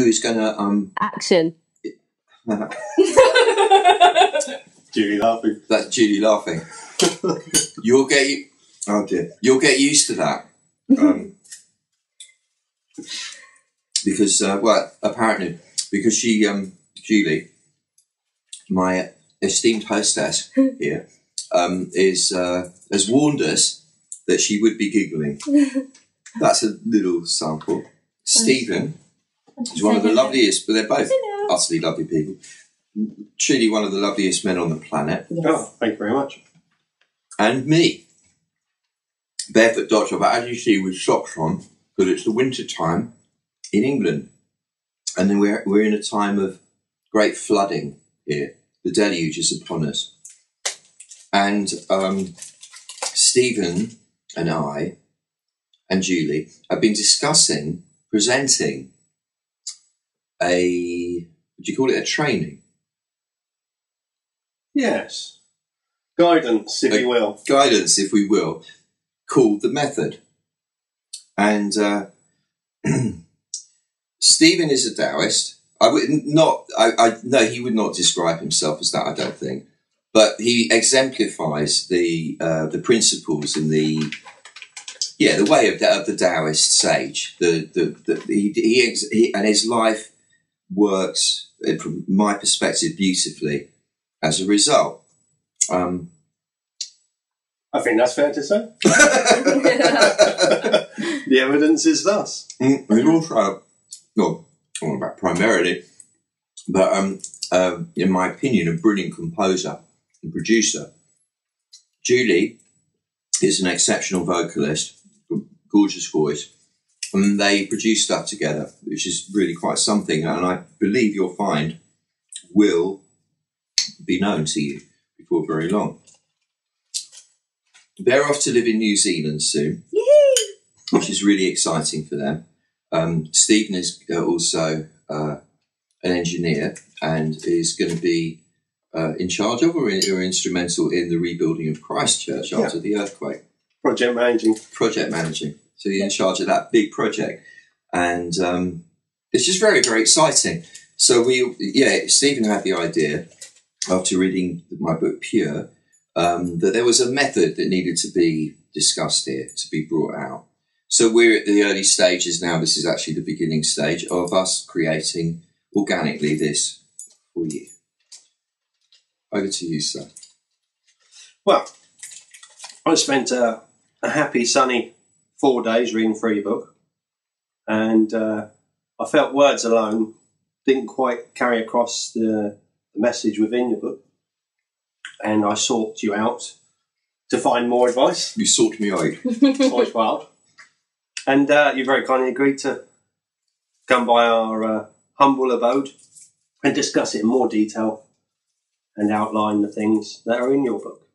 who's going to Action. Julie laughing. That's Julie laughing. You'll get used to that. Because apparently because she Julie, my esteemed hostess here, has warned us that she would be giggling. That's a little sample. Stephen is one of the loveliest, but they're both utterly lovely people. Truly one of the loveliest men on the planet. Yes. Oh, thank you very much. And me, barefoot doctor, but as you see with socks on, because it's the winter time in England, and then we're in a time of great flooding here. The deluge is upon us, and Stephen and I and Julie have been discussing presenting would you call it a training? Yes. Guidance, if you will. Guidance, if we will, called The Method. And Stephen is a Taoist. No, he would not describe himself as that, I don't think. But he exemplifies the principles and the way of the Taoist sage. He and his life works, from my perspective, beautifully as a result. I think that's fair to say. The evidence is thus. He's also, well, I don't know about primarily, but in my opinion, a brilliant composer and producer. Julie is an exceptional vocalist, gorgeous voice, and they produce stuff together, which is really quite something, and I believe you'll find will be known to you before very long. They're off to live in New Zealand soon, which is really exciting for them. Stephen is also an engineer and is going to be in charge of or instrumental in the rebuilding of Christchurch after the earthquake. Project managing. So he's in charge of that big project. And it's just very, very exciting. So Stephen had the idea, after reading my book Pure, that there was a method that needed to be discussed here, to be brought out. So we're at the early stages now. This is actually the beginning stage of us creating organically this for you. Over to you, sir. Well, I spent a happy, sunny 4 days reading through your book, and I felt words alone didn't quite carry across the message within your book, and I sought you out to find more advice. You sought me out. Always wild. And you very kindly agreed to come by our humble abode and discuss it in more detail and outline the things that are in your book.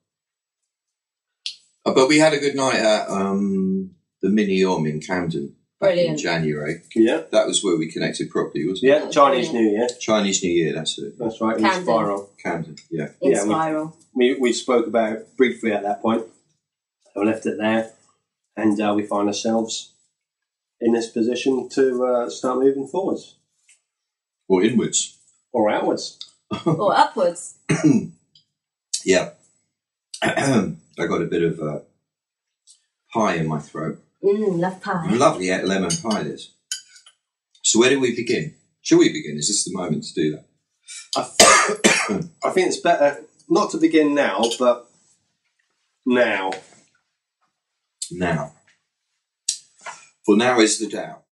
But we had a good night at the Mini Om in Camden back in January. Yeah. That was where we connected properly, wasn't it? Yeah, Chinese New Year. Chinese New Year, that's it. That's right, Camden. in Spiral. Camden, yeah. In Spiral. We spoke about it briefly at that point. I left it there, and we find ourselves in this position to start moving forwards. Or inwards. Or outwards. Or upwards. Yeah. I got a bit of pie in my throat. Love pie. Lovely lemon pie, this. So where do we begin? Shall we begin? Is this the moment to do that? I think it's better not to begin now, but now. Now. For now is the Tao.